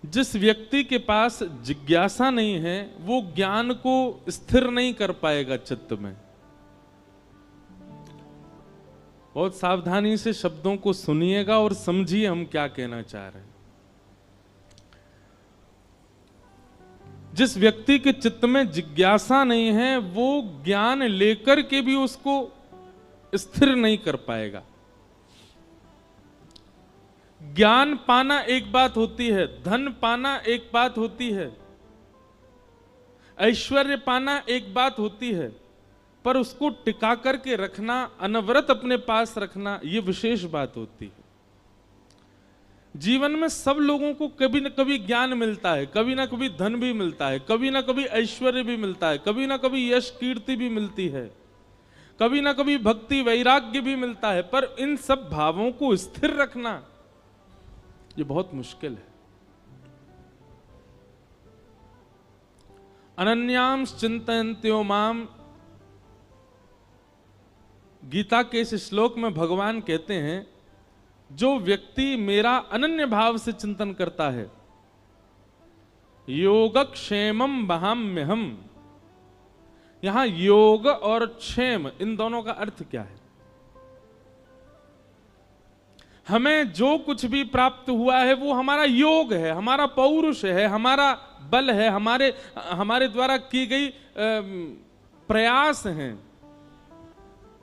जिस व्यक्ति के पास जिज्ञासा नहीं है वो ज्ञान को स्थिर नहीं कर पाएगा चित्त में। बहुत सावधानी से शब्दों को सुनिएगा और समझिए हम क्या कहना चाह रहे हैं। जिस व्यक्ति के चित्त में जिज्ञासा नहीं है वो ज्ञान लेकर के भी उसको स्थिर नहीं कर पाएगा। ज्ञान पाना एक बात होती है, धन पाना एक बात होती है, ऐश्वर्य पाना एक बात होती है, पर उसको टिका करके रखना, अनवरत अपने पास रखना, यह विशेष बात होती है। जीवन में सब लोगों को कभी न कभी ज्ञान मिलता है, कभी ना कभी धन भी मिलता है, कभी ना कभी ऐश्वर्य भी मिलता है, कभी ना कभी यश कीर्ति भी मिलती है, कभी ना कभी भक्ति वैराग्य भी मिलता है, पर इन सब भावों को स्थिर रखना ये बहुत मुश्किल है। अनन्याम चिंतयन्त्यो माम, गीता के इस श्लोक में भगवान कहते हैं जो व्यक्ति मेरा अनन्य भाव से चिंतन करता है, योगक्षेमम वहाम्यहम्। यहां योग और क्षेम इन दोनों का अर्थ क्या है? हमें जो कुछ भी प्राप्त हुआ है वो हमारा योग है, हमारा पौरुष है, हमारा बल है, हमारे द्वारा की गई प्रयास हैं,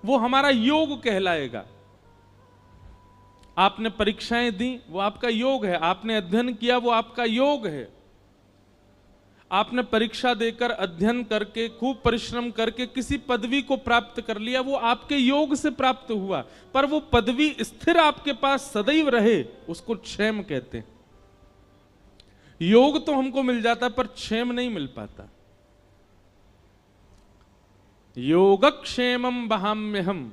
वो हमारा योग कहलाएगा। आपने परीक्षाएं दी वो आपका योग है, आपने अध्ययन किया वो आपका योग है, आपने परीक्षा देकर अध्ययन करके खूब परिश्रम करके किसी पदवी को प्राप्त कर लिया, वो आपके योग से प्राप्त हुआ, पर वो पदवी स्थिर आपके पास सदैव रहे उसको क्षेम कहते हैं। योग तो हमको मिल जाता पर क्षेम नहीं मिल पाता। योगक्षेमम वहाम्यहम्,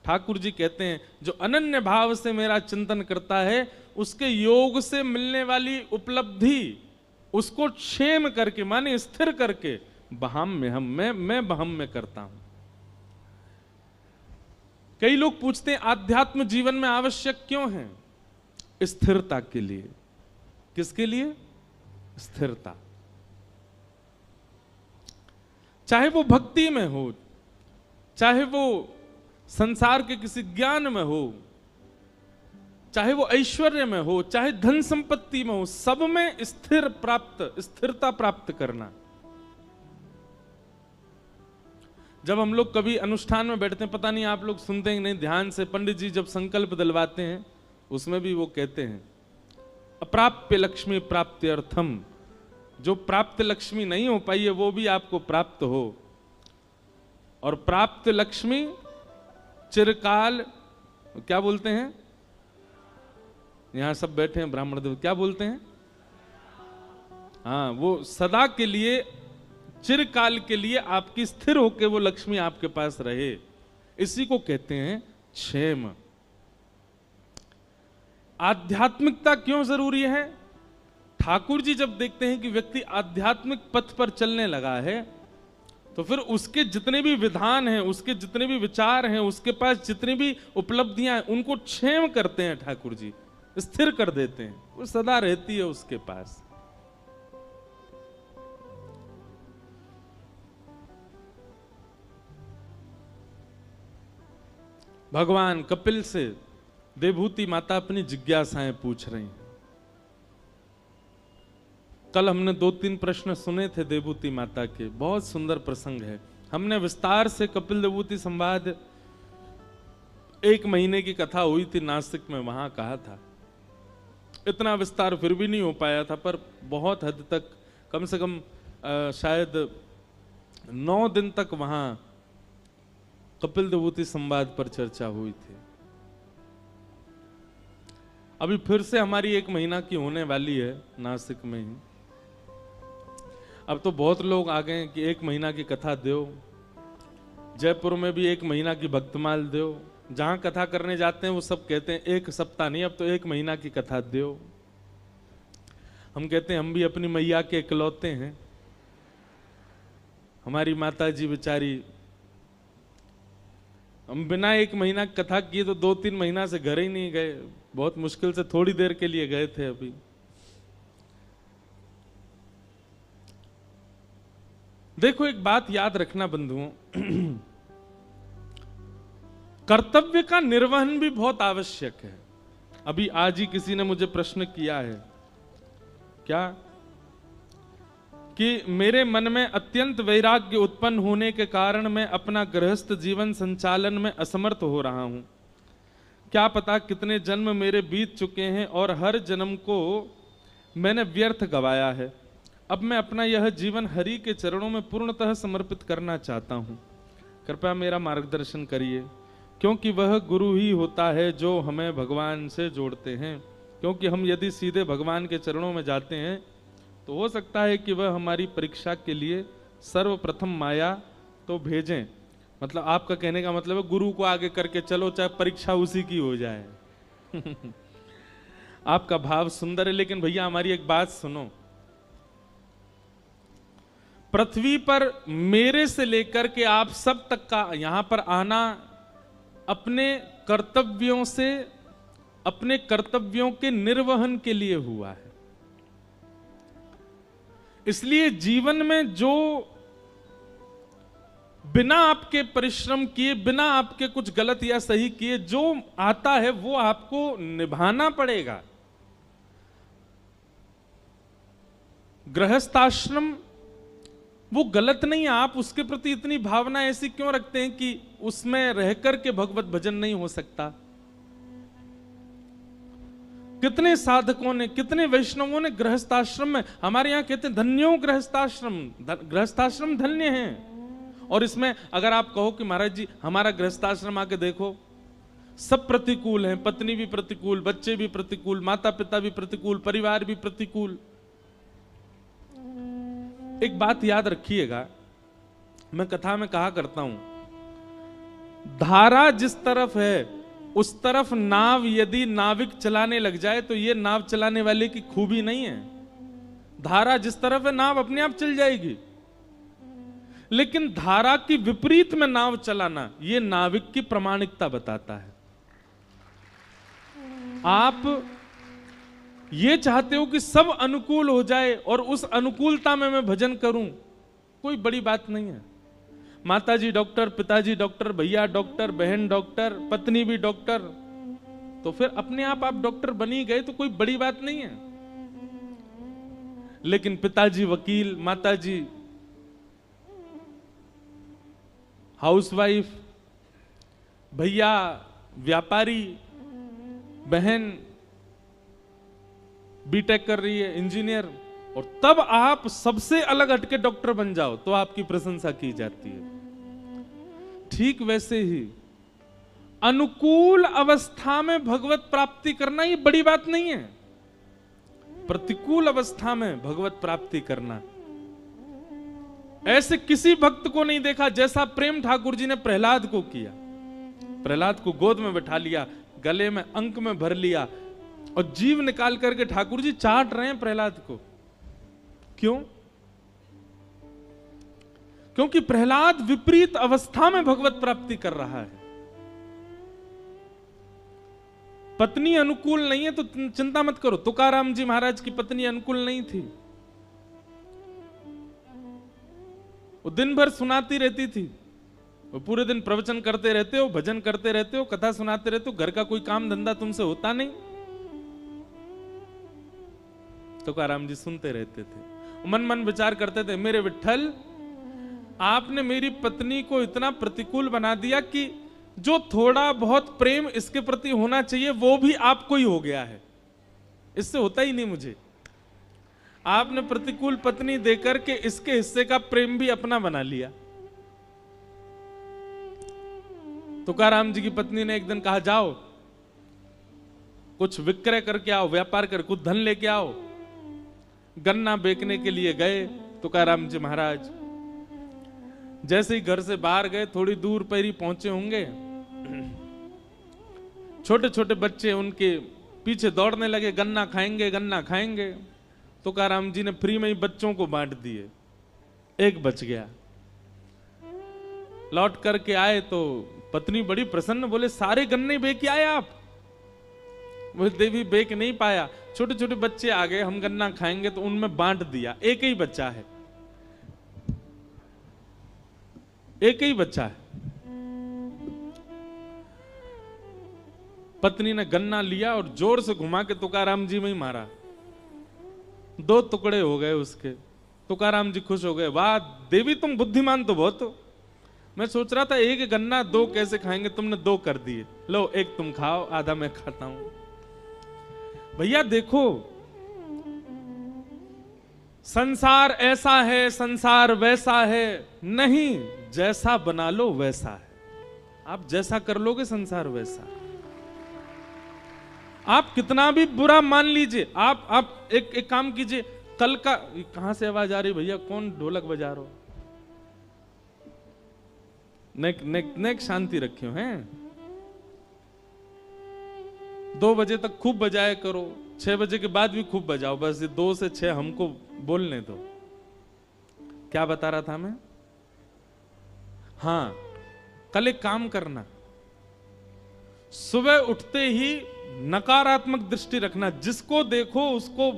ठाकुर जी कहते हैं जो अनन्य भाव से मेरा चिंतन करता है उसके योग से मिलने वाली उपलब्धि उसको क्षेम करके माने स्थिर करके वहाम्यहम्, मैं वहाम्य करता हूं। कई लोग पूछते हैं आध्यात्म जीवन में आवश्यक क्यों है? स्थिरता के लिए। किसके लिए? स्थिरता। चाहे वो भक्ति में हो, चाहे वो संसार के किसी ज्ञान में हो, चाहे वो ऐश्वर्य में हो, चाहे धन संपत्ति में हो, सब में स्थिरता प्राप्त करना। जब हम लोग कभी अनुष्ठान में बैठते हैं, पता नहीं आप लोग सुनते हैं नहीं ध्यान से, पंडित जी जब संकल्प दिलवाते हैं उसमें भी वो कहते हैं अप्राप्य लक्ष्मी प्राप्त्यर्थम, जो प्राप्त लक्ष्मी नहीं हो पाई है वो भी आपको प्राप्त हो, और प्राप्त लक्ष्मी चिरकाल, क्या बोलते हैं यहां सब बैठे हैं ब्राह्मण देव, क्या बोलते हैं? हाँ, वो सदा के लिए चिरकाल के लिए आपकी स्थिर होके वो लक्ष्मी आपके पास रहे, इसी को कहते हैं क्षेम। आध्यात्मिकता क्यों जरूरी है? ठाकुर जी जब देखते हैं कि व्यक्ति आध्यात्मिक पथ पर चलने लगा है तो फिर उसके जितने भी विधान हैं, उसके जितने भी विचार हैं, उसके पास जितनी भी उपलब्धियां हैं, उनको क्षेम करते हैं ठाकुर जी, स्थिर कर देते हैं, वो सदा रहती है उसके पास। भगवान कपिल से देवभूति माता अपनी जिज्ञासाएं पूछ रही हैं। कल हमने 2-3 प्रश्न सुने थे देवभूति माता के, बहुत सुंदर प्रसंग है। हमने विस्तार से कपिल देवभूति संवाद 1 महीने की कथा हुई थी नासिक में, वहां कहा था। इतना विस्तार फिर भी नहीं हो पाया था, पर बहुत हद तक, कम से कम शायद 9 दिन तक वहां कपिल देवभूति संवाद पर चर्चा हुई थी। अभी फिर से हमारी 1 महीना की होने वाली है नासिक में ही। अब तो बहुत लोग आ गए कि 1 महीना की कथा दो, जयपुर में भी 1 महीना की भक्तमाल दो, जहां कथा करने जाते हैं वो सब कहते हैं 1 सप्ताह नहीं, अब तो 1 महीना की कथा दो। हम कहते हैं हम भी अपनी मैया के इकलौते हैं, हमारी माता जी बेचारी, हम बिना 1 महीना कथा किए तो 2-3 महीना से घर ही नहीं गए, बहुत मुश्किल से थोड़ी देर के लिए गए थे अभी। देखो एक बात याद रखना बंधुओं, कर्तव्य का निर्वहन भी बहुत आवश्यक है। अभी आज ही किसी ने मुझे प्रश्न किया है, क्या कि मेरे मन में अत्यंत वैराग्य उत्पन्न होने के कारण मैं अपना गृहस्थ जीवन संचालन में असमर्थ हो रहा हूं। क्या पता कितने जन्म मेरे बीत चुके हैं और हर जन्म को मैंने व्यर्थ गवाया है। अब मैं अपना यह जीवन हरि के चरणों में पूर्णतः समर्पित करना चाहता हूं। कृपया मेरा मार्गदर्शन करिए, क्योंकि वह गुरु ही होता है जो हमें भगवान से जोड़ते हैं। क्योंकि हम यदि सीधे भगवान के चरणों में जाते हैं तो हो सकता है कि वह हमारी परीक्षा के लिए सर्वप्रथम माया तो भेजें। मतलब आपका कहने का मतलब है गुरु को आगे करके चलो, चाहे परीक्षा उसी की हो जाए। आपका भाव सुंदर है, लेकिन भैया हमारी एक बात सुनो। पृथ्वी पर मेरे से लेकर के आप सब तक का यहां पर आना अपने कर्तव्यों से, अपने कर्तव्यों के निर्वहन के लिए हुआ है। इसलिए जीवन में जो बिना आपके परिश्रम किए, बिना आपके कुछ गलत या सही किए जो आता है वो आपको निभाना पड़ेगा। गृहस्थाश्रम वो गलत नहीं है, आप उसके प्रति इतनी भावना ऐसी क्यों रखते हैं कि उसमें रहकर के भगवत भजन नहीं हो सकता। कितने साधकों ने, कितने वैष्णवों ने गृहस्थाश्रम में, हमारे यहां कहते हैं धन्यो गृहस्थाश्रम, गृहस्थाश्रम धन्य हैं। और इसमें अगर आप कहो कि महाराज जी हमारा गृहस्थाश्रम आके देखो, सब प्रतिकूल हैं, पत्नी भी प्रतिकूल, बच्चे भी प्रतिकूल, माता पिता भी प्रतिकूल, परिवार भी प्रतिकूल। एक बात याद रखिएगा, मैं कथा में कहा करता हूं, धारा जिस तरफ है उस तरफ नाव यदि नाविक चलाने लग जाए तो ये नाव चलाने वाले की खूबी नहीं है। धारा जिस तरफ है नाव अपने आप चल जाएगी, लेकिन धारा की विपरीत में नाव चलाना ये नाविक की प्रामाणिकता बताता है। आप ये चाहते हो कि सब अनुकूल हो जाए और उस अनुकूलता में मैं भजन करूं, कोई बड़ी बात नहीं है। माताजी डॉक्टर, पिताजी डॉक्टर, भैया डॉक्टर, बहन डॉक्टर, पत्नी भी डॉक्टर, तो फिर अपने आप डॉक्टर बनी गए तो कोई बड़ी बात नहीं है। लेकिन पिताजी वकील, माताजी हाउसवाइफ, भैया व्यापारी, बहन बीटेक कर रही है, इंजीनियर, और तब आप सबसे अलग हटके डॉक्टर बन जाओ तो आपकी प्रशंसा की जाती है। ठीक वैसे ही अनुकूल अवस्था में भगवत प्राप्ति करना ये बड़ी बात नहीं है। प्रतिकूल अवस्था में भगवत प्राप्ति करना, ऐसे किसी भक्त को नहीं देखा जैसा प्रेम ठाकुर जी ने प्रहलाद को किया। प्रहलाद को गोद में बैठा लिया, गले में अंक में भर लिया और जीव निकाल करके ठाकुर जी चाट रहे हैं प्रहलाद को। क्यों? क्योंकि प्रहलाद विपरीत अवस्था में भगवत प्राप्ति कर रहा है। पत्नी अनुकूल नहीं है तो चिंता मत करो। तुकाराम जी महाराज की पत्नी अनुकूल नहीं थी, वो दिन भर सुनाती रहती थी। वो पूरे दिन प्रवचन करते रहते हो, भजन करते रहते हो, कथा सुनाते रहते हो, घर का कोई काम धंधा तुमसे होता नहीं। तुकाराम जी सुनते रहते थे, मन मन विचार करते थे, मेरे विठ्ठल आपने मेरी पत्नी को इतना प्रतिकूल बना दिया कि जो थोड़ा बहुत प्रेम इसके प्रति होना चाहिए वो भी आपको ही हो गया है, इससे होता ही नहीं मुझे। आपने प्रतिकूल पत्नी देकर के इसके हिस्से का प्रेम भी अपना बना लिया। तुकाराम जी की पत्नी ने एक दिन कहा, जाओ कुछ विक्रय करके आओ, व्यापार कर कुछ धन लेके आओ। गन्ना बेचने के लिए गए तुकाराम जी महाराज। जैसे ही घर से बाहर गए, थोड़ी दूर पर ही पहुंचे होंगे, छोटे छोटे बच्चे उनके पीछे दौड़ने लगे, गन्ना खाएंगे गन्ना खाएंगे। तुकाराम जी ने फ्री में ही बच्चों को बांट दिए, एक बच गया। लौट करके आए तो पत्नी बड़ी प्रसन्न, बोले सारे गन्ने बेच के आए आप? वो देवी बेच नहीं पाया, छोटे छोटे बच्चे आ गए, हम गन्ना खाएंगे तो उनमें बांट दिया, एक ही बच्चा है। एक ही बच्चा है। पत्नी ने गन्ना लिया और जोर से घुमा के तुकाराम जी में ही मारा, 2 टुकड़े हो गए उसके। तुकाराम जी खुश हो गए, वाह देवी तुम बुद्धिमान तो बहुत हो। मैं सोच रहा था एक गन्ना 2 कैसे खाएंगे, तुमने 2 कर दिए, लो एक तुम खाओ, आधा मैं खाता हूं। भैया देखो, संसार ऐसा है, संसार वैसा है नहीं, जैसा बना लो वैसा है। आप जैसा कर लोगे संसार वैसा। आप कितना भी बुरा मान लीजिए, आप एक काम कीजिए, कल का, कहां से आवाज आ रही भैया, कौन ढोलक बजा रहा हो? नेक शांति रखे हो हैं। 2 बजे तक खूब बजाया करो, 6 बजे के बाद भी खूब बजाओ, बस 2 से 6 हमको बोलने दो। क्या बता रहा था मैं? हाँ, कल एक काम करना, सुबह उठते ही नकारात्मक दृष्टि रखना, जिसको देखो उसको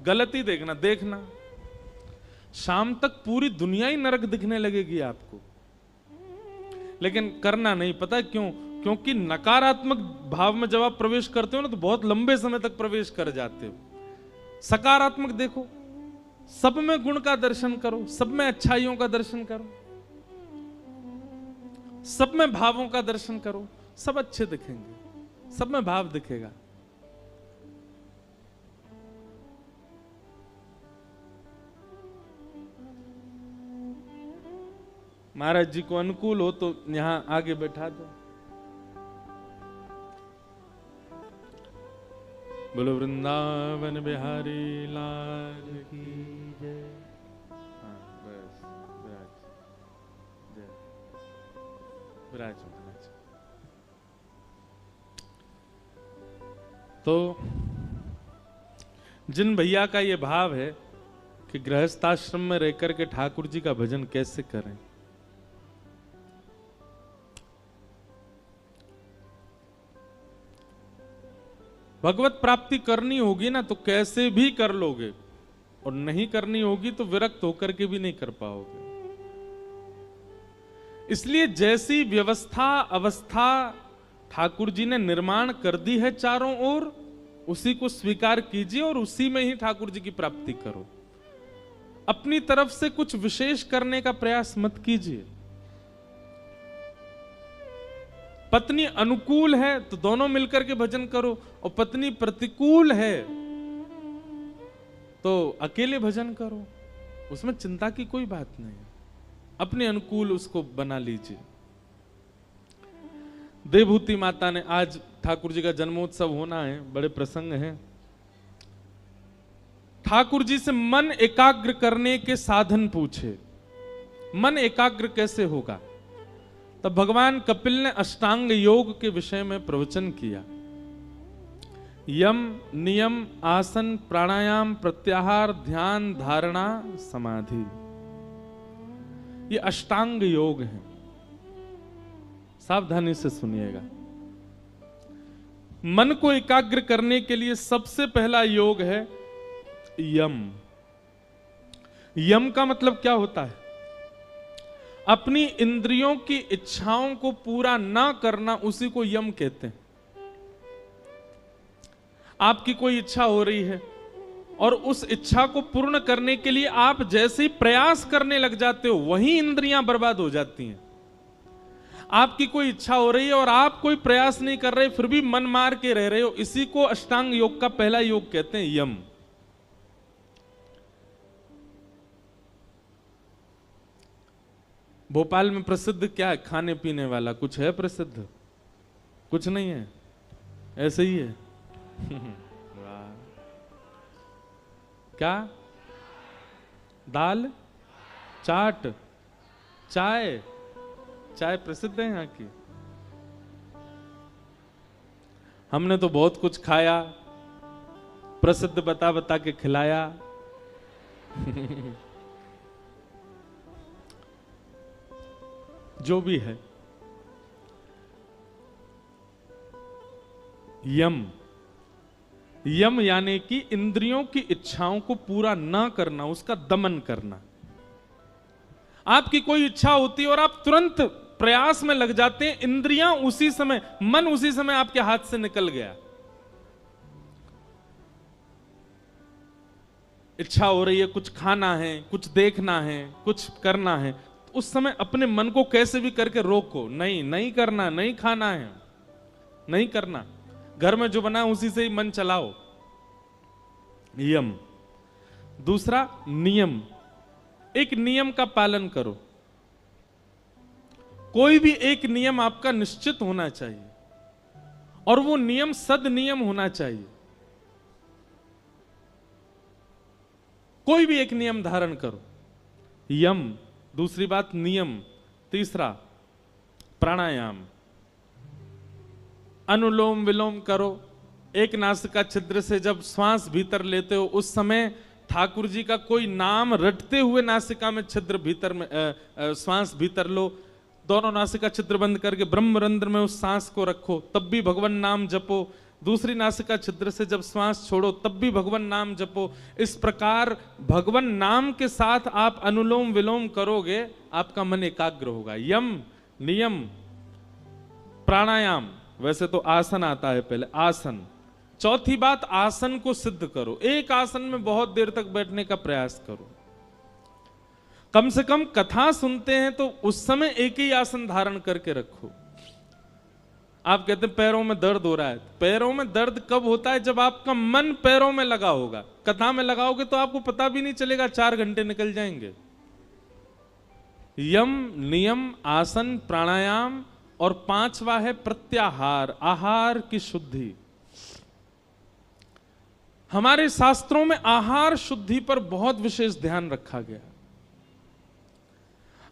गलती देखना। शाम तक पूरी दुनिया ही नरक दिखने लगेगी आपको, लेकिन करना नहीं। पता है क्यों? क्योंकि नकारात्मक भाव में जब आप प्रवेश करते हो ना, तो बहुत लंबे समय तक प्रवेश कर जाते हो। सकारात्मक देखो, सब में गुण का दर्शन करो, सब में अच्छाइयों का दर्शन करो, सब में भावों का दर्शन करो, सब अच्छे दिखेंगे, सब में भाव दिखेगा। महाराज जी को अनुकूल हो तो यहां आगे बैठा दो। बोलो वृंदावन बिहारी लाल की जय। हाँ बस, जय विराज। तो जिन भैया का ये भाव है कि गृहस्थाश्रम में रहकर के ठाकुर जी का भजन कैसे करें, भगवत प्राप्ति करनी होगी ना तो कैसे भी कर लोगे, और नहीं करनी होगी तो विरक्त होकर के भी नहीं कर पाओगे। इसलिए जैसी व्यवस्था अवस्था ठाकुर जी ने निर्माण कर दी है चारों ओर, उसी को स्वीकार कीजिए और उसी में ही ठाकुर जी की प्राप्ति करो। अपनी तरफ से कुछ विशेष करने का प्रयास मत कीजिए। पत्नी अनुकूल है तो दोनों मिलकर के भजन करो, और पत्नी प्रतिकूल है तो अकेले भजन करो, उसमें चिंता की कोई बात नहीं। अपने अनुकूल उसको बना लीजिए। देवभूति माता ने, आज ठाकुर जी का जन्मोत्सव होना है, बड़े प्रसंग हैं। ठाकुर जी से मन एकाग्र करने के साधन पूछे। मन एकाग्र कैसे होगा? तब भगवान कपिल ने अष्टांग योग के विषय में प्रवचन किया। यम, नियम, आसन, प्राणायाम, प्रत्याहार, ध्यान, धारणा, समाधि, ये अष्टांग योग हैं। सावधानी से सुनिएगा। मन को एकाग्र करने के लिए सबसे पहला योग है यम। यम का मतलब क्या होता है? अपनी इंद्रियों की इच्छाओं को पूरा ना करना, उसी को यम कहते हैं। आपकी कोई इच्छा हो रही है और उस इच्छा को पूर्ण करने के लिए आप जैसे ही प्रयास करने लग जाते हो, वहीं इंद्रियां बर्बाद हो जाती हैं। आपकी कोई इच्छा हो रही है और आप कोई प्रयास नहीं कर रहे, फिर भी मन मार के रह रहे हो, इसी को अष्टांग योग का पहला योग कहते हैं, यम। भोपाल में प्रसिद्ध क्या है खाने पीने वाला? कुछ है प्रसिद्ध? कुछ नहीं है, ऐसे ही है। क्या? दाल, चाट, चाय। चाय प्रसिद्ध है यहाँ की। हमने तो बहुत कुछ खाया, प्रसिद्ध बता बता के खिलाया। जो भी है, यम। यम यानी कि इंद्रियों की इच्छाओं को पूरा ना करना, उसका दमन करना। आपकी कोई इच्छा होती है और आप तुरंत प्रयास में लग जाते हैं, इंद्रियां उसी समय, मन उसी समय आपके हाथ से निकल गया। इच्छा हो रही है, कुछ खाना है, कुछ देखना है, कुछ करना है, उस समय अपने मन को कैसे भी करके रोको, नहीं नहीं करना, नहीं खाना है, नहीं करना। घर में जो बना है उसी से ही मन चलाओ। यम। दूसरा नियम, एक नियम का पालन करो। कोई भी एक नियम आपका निश्चित होना चाहिए और वो नियम सद नियम होना चाहिए। कोई भी एक नियम धारण करो। यम, दूसरी बात नियम, तीसरा प्राणायाम। अनुलोम विलोम करो। एक नासिका छिद्र से जब श्वास भीतर लेते हो उस समय ठाकुर जी का कोई नाम रटते हुए नासिका में छिद्र भीतर में श्वास भीतर लो। दोनों नासिका छिद्र बंद करके ब्रह्मरंध्र में उस सांस को रखो, तब भी भगवान नाम जपो। दूसरी नासिका छिद्र से जब श्वास छोड़ो तब भी भगवान नाम जपो। इस प्रकार भगवान नाम के साथ आप अनुलोम विलोम करोगे, आपका मन एकाग्र होगा। यम, नियम, प्राणायाम। वैसे तो आसन आता है पहले, आसन। चौथी बात, आसन को सिद्ध करो। एक आसन में बहुत देर तक बैठने का प्रयास करो। कम से कम कथा सुनते हैं तो उस समय एक ही आसन धारण करके रखो। आप कहते हैं पैरों में दर्द हो रहा है, पैरों में दर्द कब होता है? जब आपका मन पैरों में लगा होगा। कथा में लगाओगे तो आपको पता भी नहीं चलेगा, 4 घंटे निकल जाएंगे। यम, नियम, आसन, प्राणायाम और 5वां है प्रत्याहार, आहार की शुद्धि। हमारे शास्त्रों में आहार शुद्धि पर बहुत विशेष ध्यान रखा गया।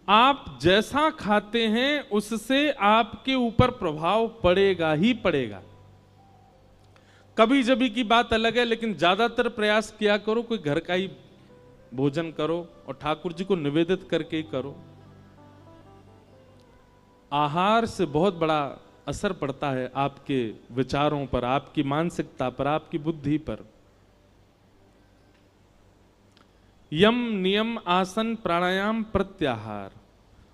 आप जैसा खाते हैं उससे आपके ऊपर प्रभाव पड़ेगा ही पड़ेगा। कभी जभी की बात अलग है, लेकिन ज्यादातर प्रयास किया करो कोई घर का ही भोजन करो और ठाकुर जी को निवेदित करके ही करो। आहार से बहुत बड़ा असर पड़ता है आपके विचारों पर, आपकी मानसिकता पर, आपकी बुद्धि पर। यम, नियम, आसन, प्राणायाम, प्रत्याहार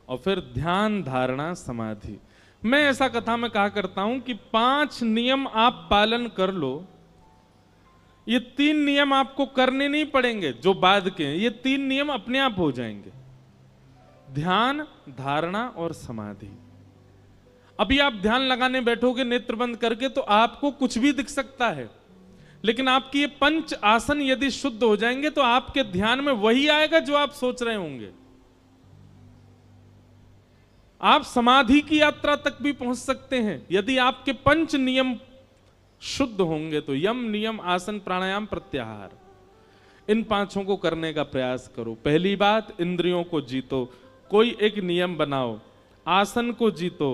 और फिर ध्यान, धारणा, समाधि। मैं ऐसा कथा में कहा करता हूं कि 5 नियम आप पालन कर लो। ये 3 नियम आपको करने नहीं पड़ेंगे जो बाद के हैं, ये 3 नियम अपने आप हो जाएंगे। ध्यान, धारणा और समाधि। अभी आप ध्यान लगाने बैठोगे नेत्र बंद करके तो आपको कुछ भी दिख सकता है, लेकिन आपकी ये 5 आसन यदि शुद्ध हो जाएंगे तो आपके ध्यान में वही आएगा जो आप सोच रहे होंगे। आप समाधि की यात्रा तक भी पहुंच सकते हैं यदि आपके 5 नियम शुद्ध होंगे तो। यम, नियम, आसन, प्राणायाम, प्रत्याहार, इन 5 को करने का प्रयास करो। पहली बात, इंद्रियों को जीतो, कोई एक नियम बनाओ। आसन को जीतो,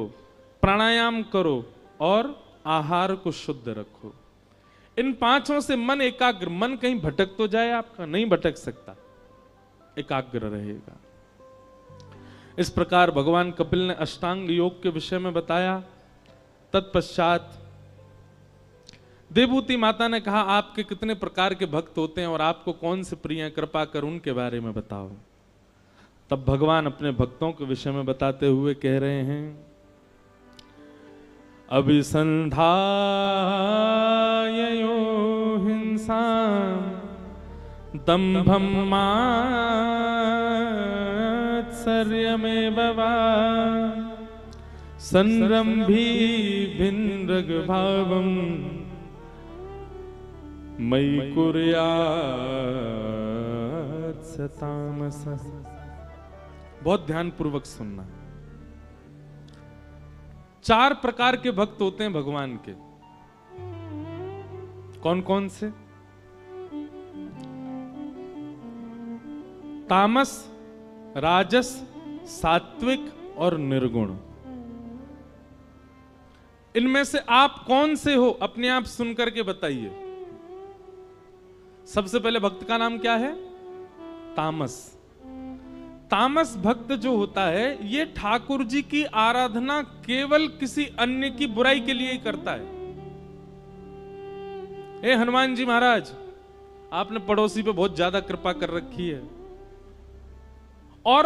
प्राणायाम करो और आहार को शुद्ध रखो। इन 5 से मन एकाग्र, मन कहीं भटक तो जाए आपका, नहीं भटक सकता, एकाग्र रहेगा। इस प्रकार भगवान कपिल ने अष्टांग योग के विषय में बताया। तत्पश्चात देवभूति माता ने कहा आपके कितने प्रकार के भक्त होते हैं और आपको कौन से प्रिय हैं, कृपा कर उनके बारे में बताओ। तब भगवान अपने भक्तों के विषय में बताते हुए कह रहे हैं, अभिसंधाययो हिंसा दंभं मात्सर्यमेव वा संरम्भी भिन्नग्भावं मयि कुर्यात् स तामसः। बहुत ध्यान पूर्वक सुनना। 4 प्रकार के भक्त होते हैं भगवान के। कौन कौन से? तामस, राजस, सात्विक और निर्गुण। इनमें से आप कौन से हो अपने आप सुनकर के बताइए। सबसे पहले भक्त का नाम क्या है? तामस। तामस भक्त जो होता है ये ठाकुर जी की आराधना केवल किसी अन्य की बुराई के लिए ही करता है। हे हनुमान जी महाराज, आपने पड़ोसी पे बहुत ज्यादा कृपा कर रखी है। और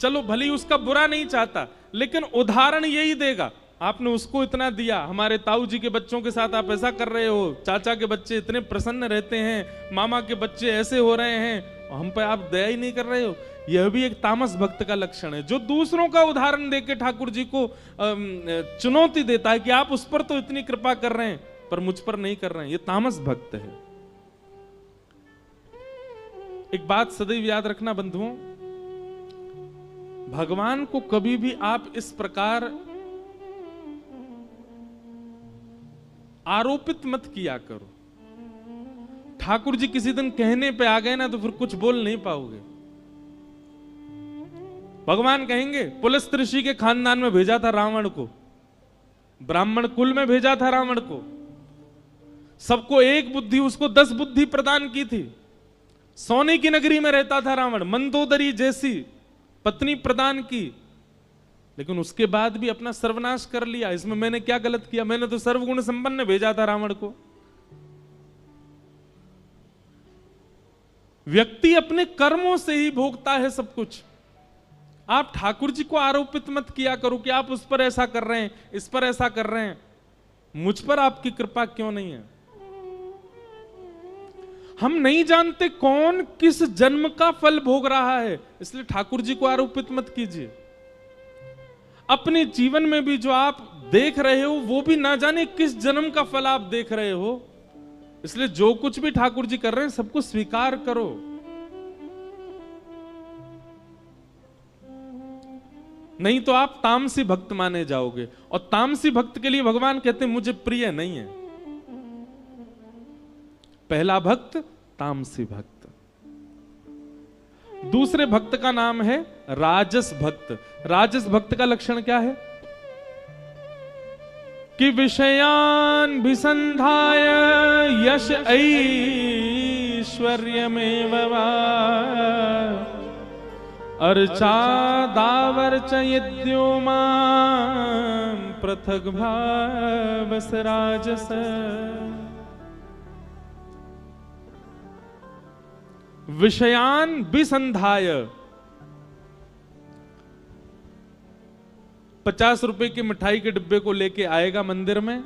चलो भली उसका बुरा नहीं चाहता, लेकिन उदाहरण यही देगा। आपने उसको इतना दिया, हमारे ताऊ जी के बच्चों के साथ आप ऐसा कर रहे हो, चाचा के बच्चे इतने प्रसन्न रहते हैं, मामा के बच्चे ऐसे हो रहे हैं, हम पे आप दया ही नहीं कर रहे हो। यह भी एक तामस भक्त का लक्षण है, जो दूसरों का उदाहरण देके ठाकुर जी को चुनौती देता है कि आप उस पर तो इतनी कृपा कर रहे हैं पर मुझ पर नहीं कर रहे हैं। ये तामस भक्त है। एक बात सदैव याद रखना बंधुओं, भगवान को कभी भी आप इस प्रकार आरोपित मत किया करो। ठाकुर जी किसी दिन कहने पे आ गए ना तो फिर कुछ बोल नहीं पाओगे। भगवान कहेंगे पुलस्त्य ऋषि के खानदान में भेजा था रावण को, ब्राह्मण कुल में भेजा था रावण को, सबको एक बुद्धि, उसको 10 बुद्धि प्रदान की थी। सोने की नगरी में रहता था रावण, मंदोदरी जैसी पत्नी प्रदान की, लेकिन उसके बाद भी अपना सर्वनाश कर लिया। इसमें मैंने क्या गलत किया? मैंने तो सर्वगुण संपन्न भेजा था रावण को। व्यक्ति अपने कर्मों से ही भोगता है सब कुछ। आप ठाकुर जी को आरोपित मत किया करो कि आप उस पर ऐसा कर रहे हैं, इस पर ऐसा कर रहे हैं, मुझ पर आपकी कृपा क्यों नहीं है? हम नहीं जानते कौन किस जन्म का फल भोग रहा है, इसलिए ठाकुर जी को आरोपित मत कीजिए। अपने जीवन में भी जो आप देख रहे हो वो भी ना जाने किस जन्म का फल आप देख रहे हो, इसलिए जो कुछ भी ठाकुर जी कर रहे हैं सबको स्वीकार करो। नहीं तो आप तामसी भक्त माने जाओगे, और तामसी भक्त के लिए भगवान कहते हैं मुझे प्रिय नहीं है। पहला भक्त तामसी भक्त। दूसरे भक्त का नाम है राजस भक्त। राजस भक्त का लक्षण क्या है? कि विषयान विसंधाय यश ऐश्वर्यमेव वा अर्चा दावर्च यद्यो मां पृथग भावस राजस। विषयान विसंधाय, 50 रुपए की मिठाई के डिब्बे को लेके आएगा मंदिर में,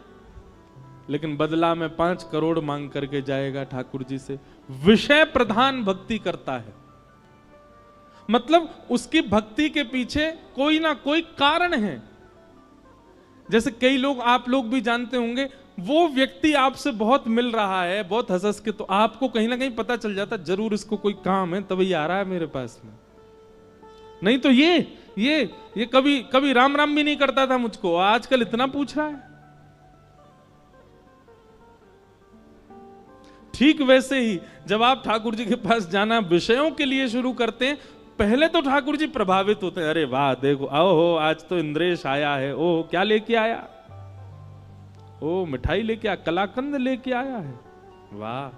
लेकिन बदला में 5 करोड़ मांग करके जाएगा ठाकुर जी से। विषय प्रधान भक्ति करता है, मतलब उसकी भक्ति के पीछे कोई ना कोई कारण है। जैसे कई लोग, आप लोग भी जानते होंगे, वो व्यक्ति आपसे बहुत मिल रहा है, बहुत हंस के, तो आपको कहीं ना कहीं पता चल जाता जरूर इसको कोई काम है तभी आ रहा है मेरे पास में। नहीं तो ये कभी राम राम भी नहीं करता था मुझको, आजकल इतना पूछ रहा है। ठीक वैसे ही जब आप ठाकुर जी के पास जाना विषयों के लिए शुरू करते हैं, पहले तो ठाकुर जी प्रभावित होते हैं, अरे वाह देखो, आओ हो आज तो इंद्रेश आया है, ओह क्या लेके आया, ओ मिठाई लेके आया, कलाकंद लेके आया है, वाह।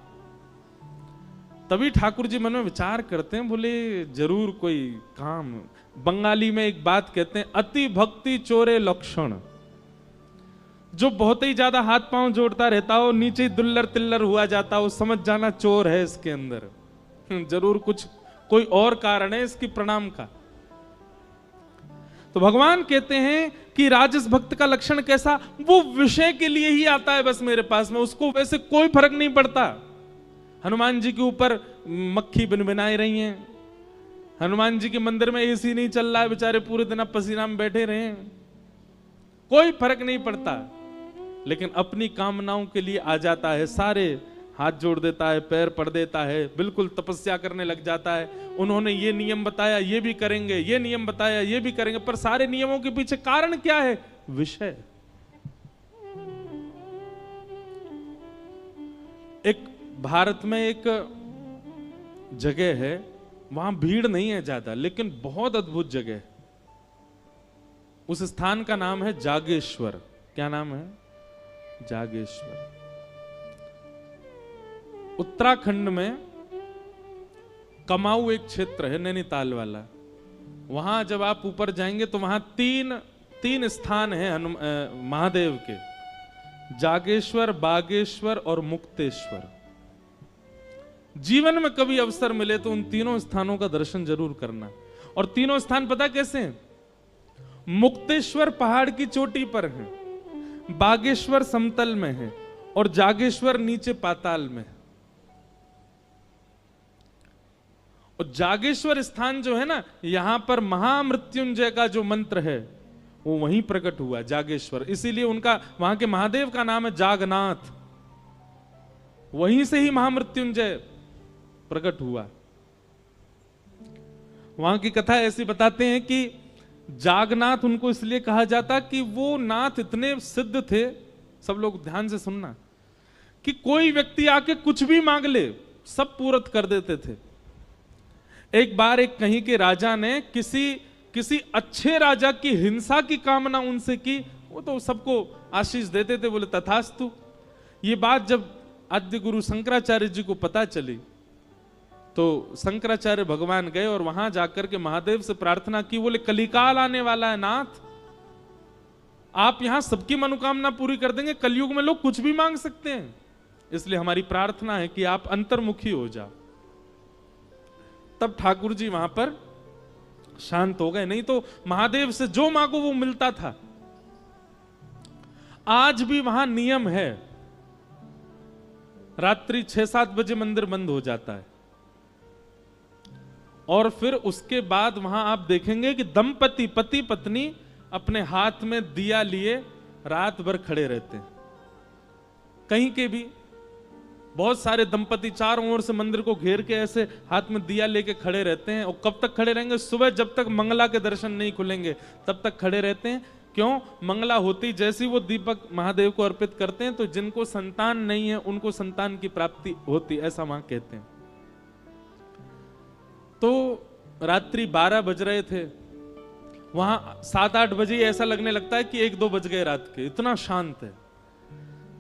तभी ठाकुर जी मन में विचार करते हैं, बोले जरूर कोई काम। बंगाली में एक बात कहते हैं, अति भक्ति चोरे लक्षण। जो बहुत ही ज्यादा हाथ पांव जोड़ता रहता हो, नीचे दुल्लर तिल्लर हुआ जाता हो, समझ जाना चोर है इसके अंदर, जरूर कुछ कोई और कारण है इसकी प्रणाम का। तो भगवान कहते हैं कि राजस भक्त का लक्षण कैसा? वो विषय के लिए ही आता है बस मेरे पास में, उसको वैसे कोई फर्क नहीं पड़ता। हनुमान जी के ऊपर मक्खी बिनबिनाई रही हैं, हनुमान जी के मंदिर में एसी नहीं चल रहा है, बेचारे पूरे दिन अब पसीना में बैठे रहे, कोई फर्क नहीं पड़ता, लेकिन अपनी कामनाओं के लिए आ जाता है, सारे हाथ जोड़ देता है, पैर पड़ देता है, बिल्कुल तपस्या करने लग जाता है। उन्होंने ये नियम बताया, ये भी करेंगे, ये नियम बताया, ये भी करेंगे, पर सारे नियमों के पीछे कारण क्या है? विषय। एक भारत में एक जगह है, वहां भीड़ नहीं है ज्यादा, लेकिन बहुत अद्भुत जगह है। उस स्थान का नाम है जागेश्वर। क्या नाम है? जागेश्वर। उत्तराखंड में कमाऊ एक क्षेत्र है, नैनीताल वाला। वहां जब आप ऊपर जाएंगे तो वहां तीन स्थान हैं महादेव के, जागेश्वर, बागेश्वर और मुक्तेश्वर। जीवन में कभी अवसर मिले तो उन तीनों स्थानों का दर्शन जरूर करना। और तीनों स्थान पता कैसे हैं? मुक्तेश्वर पहाड़ की चोटी पर है, बागेश्वर समतल में है और जागेश्वर नीचे पाताल में है। और जागेश्वर स्थान जो है ना, यहां पर महामृत्युंजय का जो मंत्र है वो वहीं प्रकट हुआ, जागेश्वर। इसीलिए उनका, वहां के महादेव का नाम है जागनाथ। वहीं से ही महामृत्युंजय प्रकट हुआ। वहां की कथा ऐसी बताते हैं कि जागनाथ उनको इसलिए कहा जाता कि वो नाथ इतने सिद्ध थे, सब लोग ध्यान से सुनना, कि कोई व्यक्ति आके कुछ भी मांग ले सब पूरत कर देते थे। एक बार एक कहीं के राजा ने किसी अच्छे राजा की हिंसा की कामना उनसे की, वो तो सबको आशीष देते थे, बोले तथास्तु। ये बात जब आद्य गुरु शंकराचार्य जी को पता चली तो शंकराचार्य भगवान गए और वहां जाकर के महादेव से प्रार्थना की, बोले कलिकाल आने वाला है नाथ, आप यहां सबकी मनोकामना पूरी कर देंगे, कलयुग में लोग कुछ भी मांग सकते हैं, इसलिए हमारी प्रार्थना है कि आप अंतर्मुखी हो जाओ। तब ठाकुर जी वहां पर शांत हो गए, नहीं तो महादेव से जो मांगो वो मिलता था। आज भी वहां नियम है, रात्रि 6-7 बजे मंदिर बंद हो जाता है और फिर उसके बाद वहां आप देखेंगे कि दंपति, पति पत्नी अपने हाथ में दिया लिए रात भर खड़े रहते हैं। कहीं के भी बहुत सारे दंपति चारों ओर से मंदिर को घेर के ऐसे हाथ में दिया लेके खड़े रहते हैं। और कब तक खड़े रहेंगे? सुबह जब तक मंगला के दर्शन नहीं खुलेंगे तब तक खड़े रहते हैं। क्यों? मंगला होती जैसी वो दीपक महादेव को अर्पित करते हैं तो जिनको संतान नहीं है उनको संतान की प्राप्ति होती, ऐसा वहां कहते हैं। तो रात्रि 12 बज रहे थे, वहां 7-8 बजे ऐसा लगने लगता है कि 1-2 बज गए रात के, इतना शांत है।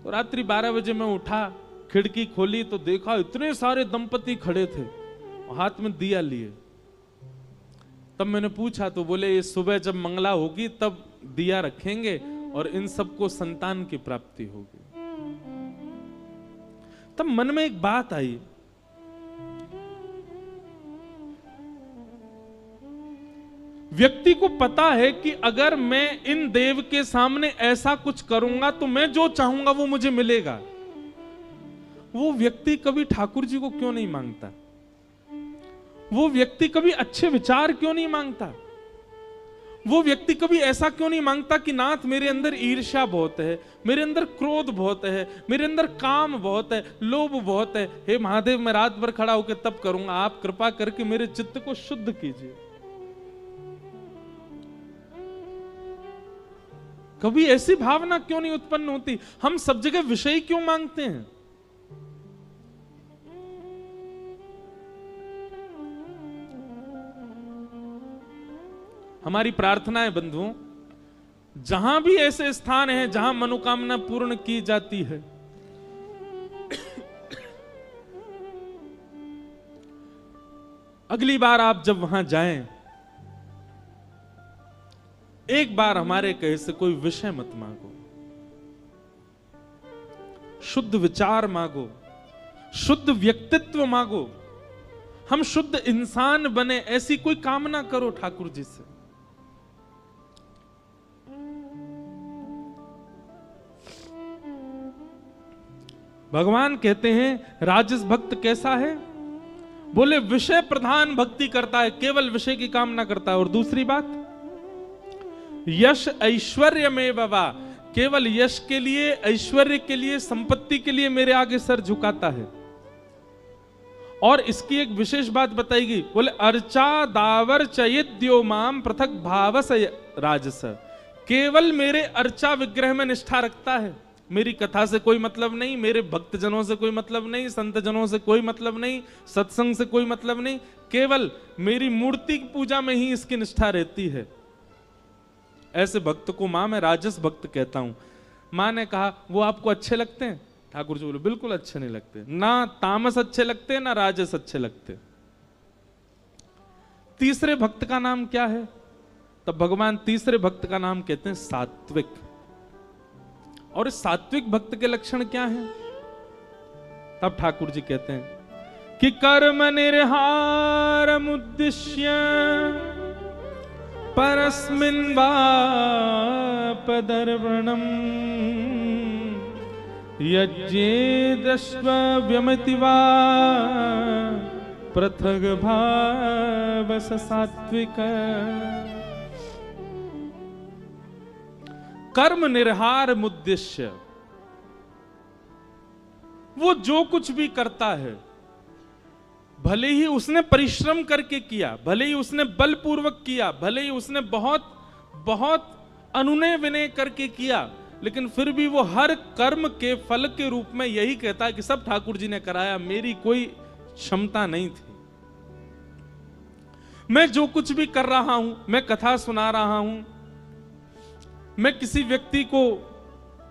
तो रात्रि 12 बजे मैं उठा, खिड़की खोली तो देखा इतने सारे दंपति खड़े थे, हाथ में दिया लिए। तब मैंने पूछा तो बोले ये सुबह जब मंगला होगी तब दिया रखेंगे और इन सबको संतान की प्राप्ति होगी। तब मन में एक बात आई, व्यक्ति को पता है कि अगर मैं इन देव के सामने ऐसा कुछ करूंगा तो मैं जो चाहूंगा वो मुझे मिलेगा। वो व्यक्ति कभी ठाकुर जी को क्यों नहीं मांगता? वो व्यक्ति कभी अच्छे विचार क्यों नहीं मांगता? वो व्यक्ति कभी ऐसा क्यों नहीं मांगता कि नाथ मेरे अंदर ईर्ष्या बहुत है, मेरे अंदर क्रोध बहुत है, मेरे अंदर काम बहुत है, लोभ बहुत है, हे महादेव मैं रात भर खड़ा होकर तब करूंगा, आप कृपा करके मेरे चित्त को शुद्ध कीजिए। कभी ऐसी भावना क्यों नहीं उत्पन्न होती? हम सब जगह विषय क्यों मांगते हैं? हमारी प्रार्थना है बंधुओं, जहां भी ऐसे स्थान हैं जहां मनोकामना पूर्ण की जाती है, अगली बार आप जब वहां जाएं, एक बार हमारे कहे से कोई विषय मत मांगो, शुद्ध विचार मांगो, शुद्ध व्यक्तित्व मांगो, हम शुद्ध इंसान बने, ऐसी कोई कामना करो ठाकुर जी से। भगवान कहते हैं राजस भक्त कैसा है? बोले विषय प्रधान भक्ति करता है, केवल विषय की कामना करता है। और दूसरी बात, यश ऐश्वर्य में बाबा, केवल यश के लिए, ऐश्वर्य के लिए, संपत्ति के लिए मेरे आगे सर झुकाता है। और इसकी एक विशेष बात बताएगी, बोले अर्चा दावर चयद्यो माम पृथक भावस राजस, केवल मेरे अर्चा विग्रह में निष्ठा रखता है, मेरी कथा से कोई मतलब नहीं, मेरे भक्तजनों से कोई मतलब नहीं, संत जनों से कोई मतलब नहीं, सत्संग से कोई मतलब नहीं, केवल मेरी मूर्ति की पूजा में ही इसकी निष्ठा रहती है। ऐसे भक्त को मां मैं राजस भक्त कहता हूं। मां ने कहा वो आपको अच्छे लगते हैं? ठाकुर जी बोले बिल्कुल अच्छे नहीं लगते, ना तामस अच्छे लगते ना राजस अच्छे लगते। तीसरे भक्त का नाम क्या है? तब भगवान तीसरे भक्त का नाम कहते हैं सात्विक। और इस सात्विक भक्त के लक्षण क्या हैं? तब ठाकुर जी कहते हैं कि कर्म निर्हारम उद्देश्य परस्मिन् वा पदर्वणम् यज्ञे द्रष्टव्यमिति वा पृथग भावस सात्विक। कर्म निर्हार मुद्देश्य, वो जो कुछ भी करता है भले ही उसने परिश्रम करके किया, भले ही उसने बलपूर्वक किया, भले ही उसने बहुत बहुत अनुनय विनय करके किया, लेकिन फिर भी वो हर कर्म के फल के रूप में यही कहता है कि सब ठाकुर जी ने कराया, मेरी कोई क्षमता नहीं थी। मैं जो कुछ भी कर रहा हूं, मैं कथा सुना रहा हूं, मैं किसी व्यक्ति को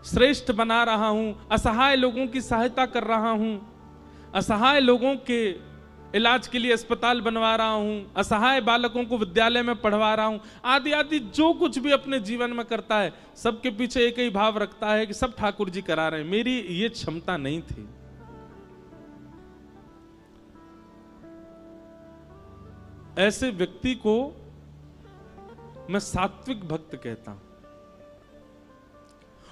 श्रेष्ठ बना रहा हूं, असहाय लोगों की सहायता कर रहा हूं, असहाय लोगों के इलाज के लिए अस्पताल बनवा रहा हूं, असहाय बालकों को विद्यालय में पढ़वा रहा हूं, आदि आदि जो कुछ भी अपने जीवन में करता है सबके पीछे एक ही भाव रखता है कि सब ठाकुर जी करा रहे हैं, मेरी ये क्षमता नहीं थी। ऐसे व्यक्ति को मैं सात्विक भक्त कहता हूं।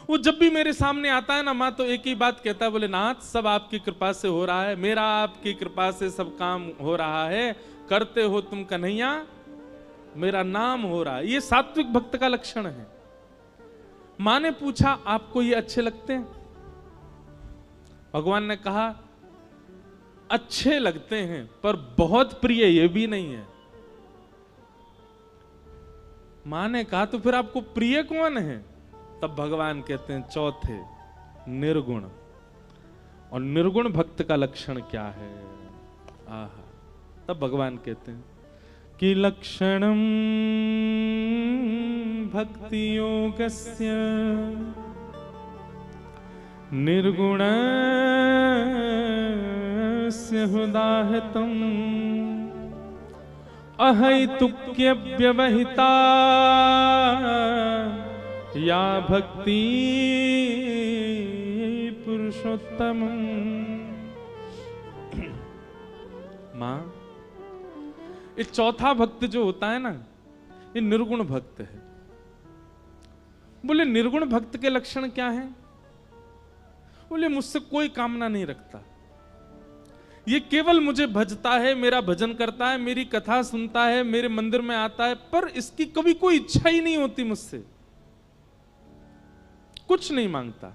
वो जब भी मेरे सामने आता है ना मां, तो एक ही बात कहता है, बोले नाथ सब आपकी कृपा से हो रहा है, मेरा आपकी कृपा से सब काम हो रहा है, करते हो तुम कन्हैया, मेरा नाम हो रहा है। ये सात्विक भक्त का लक्षण है। मां ने पूछा आपको ये अच्छे लगते हैं? भगवान ने कहा अच्छे लगते हैं पर बहुत प्रिय ये भी नहीं है। मां ने कहा तो फिर आपको प्रिय कौन है? तब भगवान कहते हैं चौथे निर्गुण। और निर्गुण भक्त का लक्षण क्या है? आहा, तब भगवान कहते हैं कि लक्षणम भक्ति योगस्य निर्गुणस्य हुदाहतम अहैतुक्य व्यवहिता या भक्ति पुरुषोत्तम। मां, ये चौथा भक्त जो होता है ना, ये निर्गुण भक्त है। बोले निर्गुण भक्त के लक्षण क्या हैं? बोले मुझसे कोई कामना नहीं रखता, ये केवल मुझे भजता है, मेरा भजन करता है, मेरी कथा सुनता है, मेरे मंदिर में आता है, पर इसकी कभी कोई इच्छा ही नहीं होती मुझसे, कुछ नहीं मांगता।